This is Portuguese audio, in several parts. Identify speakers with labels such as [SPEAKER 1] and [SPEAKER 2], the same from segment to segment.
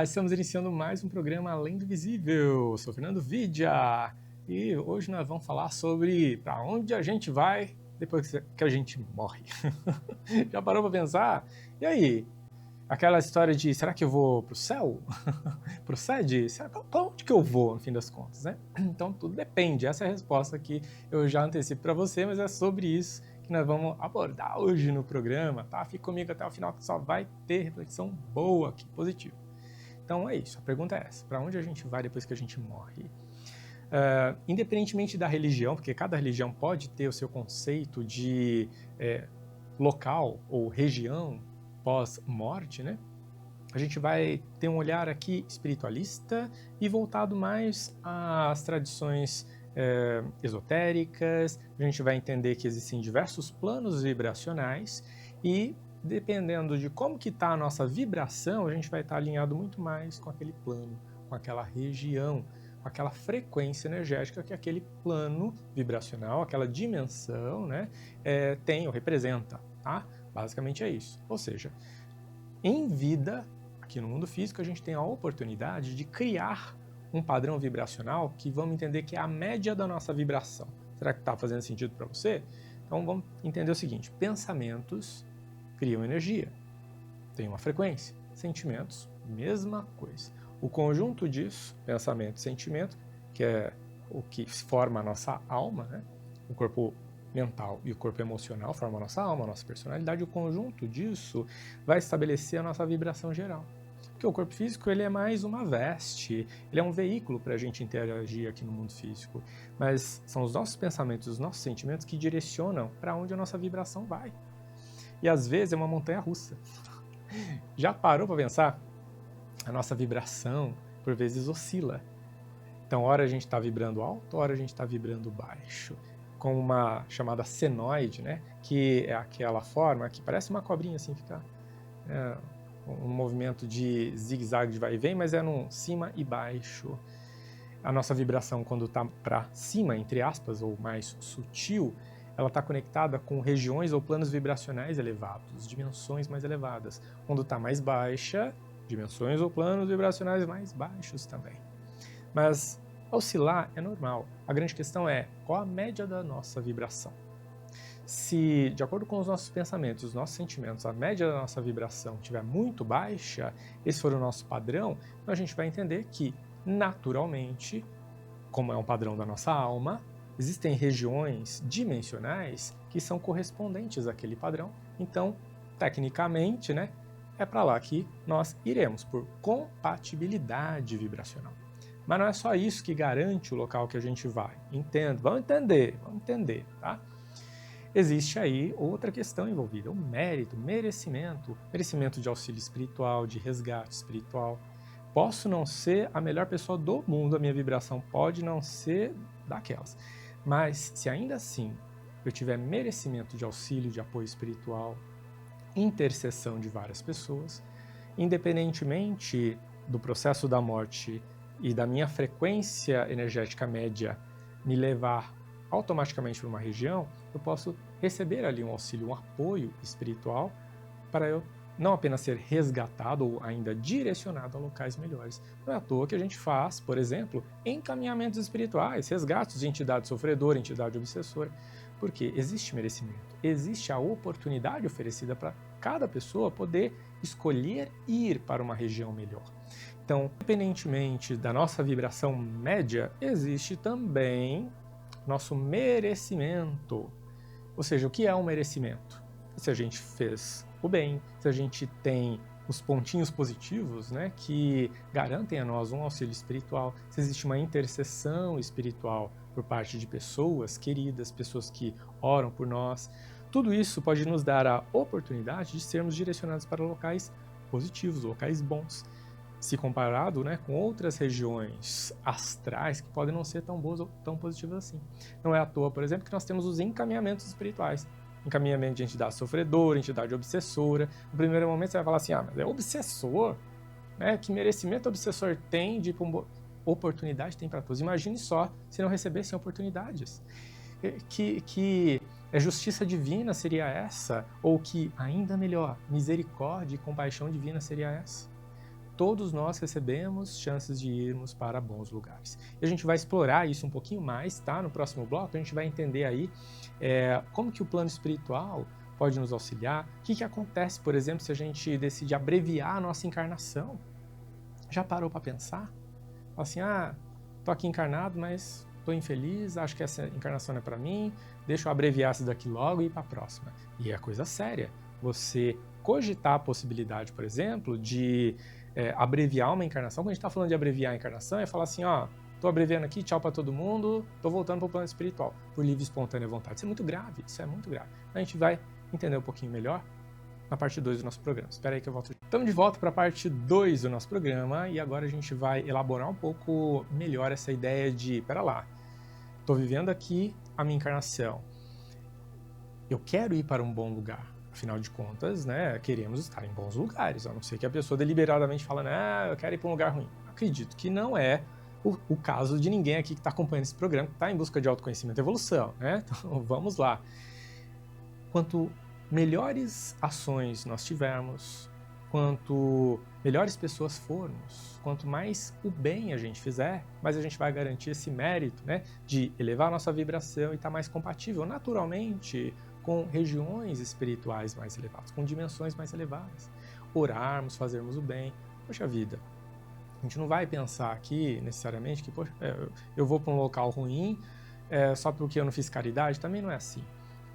[SPEAKER 1] Estamos iniciando mais um programa Além do Visível. Eu sou Fernando Vidia e hoje nós vamos falar sobre para onde a gente vai depois que a gente morre. Já parou para pensar? E aí? Aquela história de será que eu vou pro céu? Pro SED? Para onde que eu vou, no fim das contas, né? Então tudo depende. Essa é a resposta que eu já antecipo para você, mas é sobre isso que nós vamos abordar hoje no programa, tá? Fique comigo até o final que só vai ter reflexão boa aqui, positiva. Então é isso, a pergunta é essa: para onde a gente vai depois que a gente morre? Independentemente da religião, porque cada religião pode ter o seu conceito de local ou região pós-morte, né? A gente vai ter um olhar aqui espiritualista e voltado mais às tradições esotéricas. A gente vai entender que existem diversos planos vibracionais e dependendo de como que está a nossa vibração, a gente vai estar alinhado muito mais com aquele plano, com aquela região, com aquela frequência energética que aquele plano vibracional, aquela dimensão, né, tem ou representa, tá? Basicamente é isso. Ou seja, em vida, aqui no mundo físico, a gente tem a oportunidade de criar um padrão vibracional que vamos entender que é a média da nossa vibração. Será que está fazendo sentido para você? Então vamos entender o seguinte: pensamentos criam energia, tem uma frequência. Sentimentos, mesma coisa. O conjunto disso, pensamento e sentimento, que é o que forma a nossa alma, né? O corpo mental e o corpo emocional formam a nossa alma, a nossa personalidade. O conjunto disso vai estabelecer a nossa vibração geral. Porque o corpo físico ele é mais uma veste, ele é um veículo para a gente interagir aqui no mundo físico. Mas são os nossos pensamentos, os nossos sentimentos que direcionam para onde a nossa vibração vai. E às vezes é uma montanha russa. Já parou para pensar? A nossa vibração, por vezes, oscila. Então, hora a gente está vibrando alto, hora a gente está vibrando baixo. Com uma chamada senoide, né? Que é aquela forma que parece uma cobrinha, assim, fica um movimento de zigue-zague de vai e vem, mas é num cima e baixo. A nossa vibração, quando está para cima, entre aspas, ou mais sutil, ela está conectada com regiões ou planos vibracionais elevados, dimensões mais elevadas. Quando está mais baixa, dimensões ou planos vibracionais mais baixos também. Mas oscilar é normal. A grande questão é qual a média da nossa vibração. Se, de acordo com os nossos pensamentos, os nossos sentimentos, a média da nossa vibração estiver muito baixa, esse for o nosso padrão, então a gente vai entender que, naturalmente, como é um padrão da nossa alma, existem regiões dimensionais que são correspondentes àquele padrão. Então, tecnicamente, né, é para lá que nós iremos, por compatibilidade vibracional. Mas não é só isso que garante o local que a gente vai. Vamos entender, tá? Existe aí outra questão envolvida, o mérito, merecimento de auxílio espiritual, de resgate espiritual. Posso não ser a melhor pessoa do mundo, a minha vibração pode não ser daquelas. Mas se ainda assim eu tiver merecimento de auxílio, de apoio espiritual, intercessão de várias pessoas, independentemente do processo da morte e da minha frequência energética média me levar automaticamente para uma região, eu posso receber ali um auxílio, um apoio espiritual para eu não apenas ser resgatado ou ainda direcionado a locais melhores. Não é à toa que a gente faz, por exemplo, encaminhamentos espirituais, resgates de entidade sofredora, entidade obsessora, porque existe merecimento, existe a oportunidade oferecida para cada pessoa poder escolher ir para uma região melhor. Então, independentemente da nossa vibração média, existe também nosso merecimento. Ou seja, o que é um merecimento? Se a gente fez o bem, se a gente tem os pontinhos positivos, né, que garantem a nós um auxílio espiritual, se existe uma intercessão espiritual por parte de pessoas queridas, pessoas que oram por nós, tudo isso pode nos dar a oportunidade de sermos direcionados para locais positivos, locais bons, se comparado, né, com outras regiões astrais que podem não ser tão boas ou tão positivas assim. Não é à toa, por exemplo, que nós temos os encaminhamentos espirituais. Encaminhamento de entidade sofredora, entidade obsessora. No primeiro momento você vai falar assim, mas é obsessor? Né? Que merecimento o obsessor tem de oportunidade tem para todos? Imagine só se não recebessem oportunidades. Que justiça divina seria essa? Ou que, ainda melhor, misericórdia e compaixão divina seria essa? todos nós recebemos chances de irmos para bons lugares. E a gente vai explorar isso um pouquinho mais, tá? No próximo bloco a gente vai entender aí como que o plano espiritual pode nos auxiliar, o que acontece, por exemplo, se a gente decide abreviar a nossa encarnação. Já parou para pensar? Fala assim, tô aqui encarnado, mas tô infeliz, acho que essa encarnação não é para mim, deixa eu abreviar isso daqui logo e ir para a próxima. E é coisa séria. Você cogitar a possibilidade, por exemplo, de abreviar uma encarnação. Quando a gente está falando de abreviar a encarnação, é falar assim, tô abreviando aqui, tchau para todo mundo, tô voltando para o plano espiritual, por livre e espontânea vontade. Isso é muito grave, isso é muito grave. A gente vai entender um pouquinho melhor na parte 2 do nosso programa. Espera aí que eu volto. Estamos de volta para a parte 2 do nosso programa e agora a gente vai elaborar um pouco melhor essa ideia de, pera lá, estou vivendo aqui a minha encarnação, eu quero ir para um bom lugar. Afinal de contas, né, queremos estar em bons lugares, a não ser que a pessoa deliberadamente fala, eu quero ir para um lugar ruim. Acredito que não é o caso de ninguém aqui que está acompanhando esse programa, que está em busca de autoconhecimento e evolução, né? Então, vamos lá. Quanto melhores ações nós tivermos, quanto melhores pessoas formos, quanto mais o bem a gente fizer, mais a gente vai garantir esse mérito, né, de elevar a nossa vibração e estar mais compatível naturalmente com regiões espirituais mais elevadas, com dimensões mais elevadas. Orarmos, fazermos o bem. Poxa vida, a gente não vai pensar aqui necessariamente que poxa, eu vou para um local ruim só porque eu não fiz caridade, também não é assim.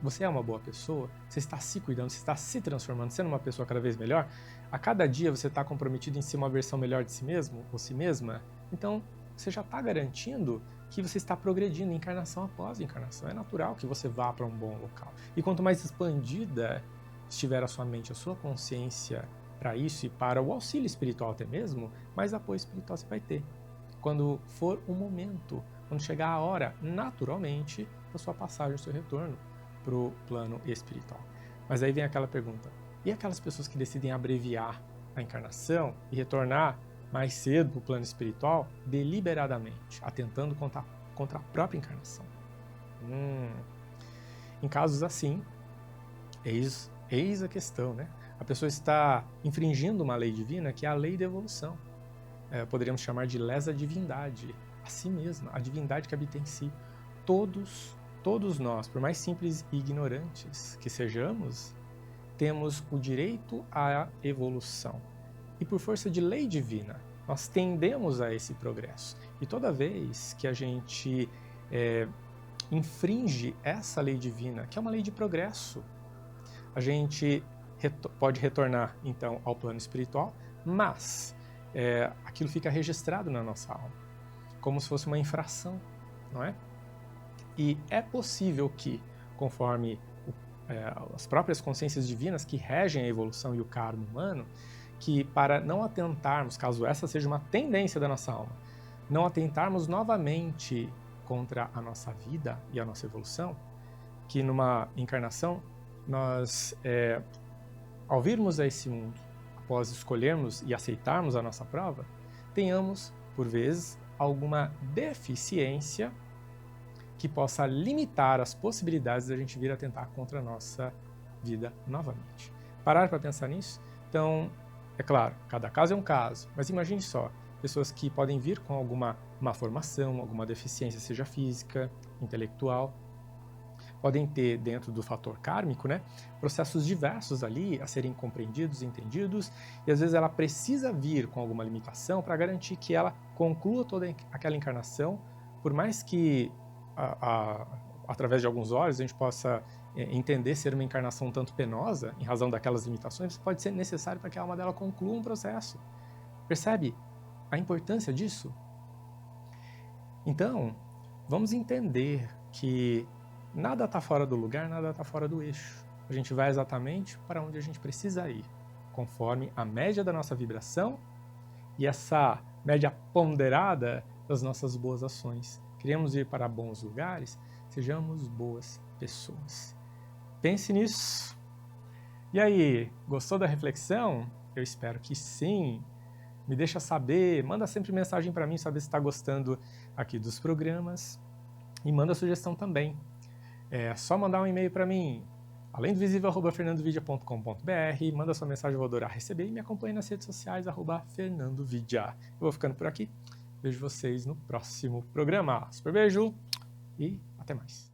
[SPEAKER 1] Você é uma boa pessoa, você está se cuidando, você está se transformando, sendo uma pessoa cada vez melhor, a cada dia você está comprometido em ser uma versão melhor de si mesmo ou si mesma, então você já está garantindo que você está progredindo encarnação após encarnação. É natural que você vá para um bom local. E quanto mais expandida estiver a sua mente, a sua consciência para isso e para o auxílio espiritual até mesmo, mais apoio espiritual você vai ter. Quando for o momento, quando chegar a hora, naturalmente, da sua passagem, do seu retorno para o plano espiritual. Mas aí vem aquela pergunta, e aquelas pessoas que decidem abreviar a encarnação e retornar mais cedo para o plano espiritual, deliberadamente, atentando contra a própria encarnação? Em casos assim, eis a questão, né? A pessoa está infringindo uma lei divina, que é a lei da evolução. Poderíamos chamar de lesa divindade, a si mesma, a divindade que habita em si. Todos nós, por mais simples e ignorantes que sejamos, temos o direito à evolução. E por força de lei divina, nós tendemos a esse progresso. E toda vez que a gente infringe essa lei divina, que é uma lei de progresso, a gente pode retornar, então, ao plano espiritual, mas aquilo fica registrado na nossa alma, como se fosse uma infração, não é? E é possível que, conforme as próprias consciências divinas que regem a evolução e o karma humano, que para não atentarmos, caso essa seja uma tendência da nossa alma, não atentarmos novamente contra a nossa vida e a nossa evolução, que numa encarnação nós, ao virmos a esse mundo, após escolhermos e aceitarmos a nossa prova, tenhamos, por vezes, alguma deficiência que possa limitar as possibilidades de a gente vir a tentar contra a nossa vida novamente. Parar para pensar nisso? Então, é claro, cada caso é um caso, mas imagine só, pessoas que podem vir com alguma má formação, alguma deficiência, seja física, intelectual, podem ter dentro do fator kármico, né, processos diversos ali a serem compreendidos, entendidos, e às vezes ela precisa vir com alguma limitação para garantir que ela conclua toda aquela encarnação, por mais que através de alguns olhos a gente possa entender ser uma encarnação um tanto penosa, em razão daquelas limitações, pode ser necessário para que a alma dela conclua um processo. Percebe a importância disso? Então, vamos entender que nada está fora do lugar, nada está fora do eixo. A gente vai exatamente para onde a gente precisa ir, conforme a média da nossa vibração e essa média ponderada das nossas boas ações. Queremos ir para bons lugares? Sejamos boas pessoas. Pense nisso. E aí, gostou da reflexão? Eu espero que sim. Me deixa saber, manda sempre mensagem para mim, saber se está gostando aqui dos programas. E manda sugestão também. É só mandar um e-mail para mim, Além do visível, @fernandovidia.com.br, manda sua mensagem, eu vou adorar receber, e me acompanhe nas redes sociais, @fernandovidia. Eu vou ficando por aqui, vejo vocês no próximo programa. Super beijo e até mais.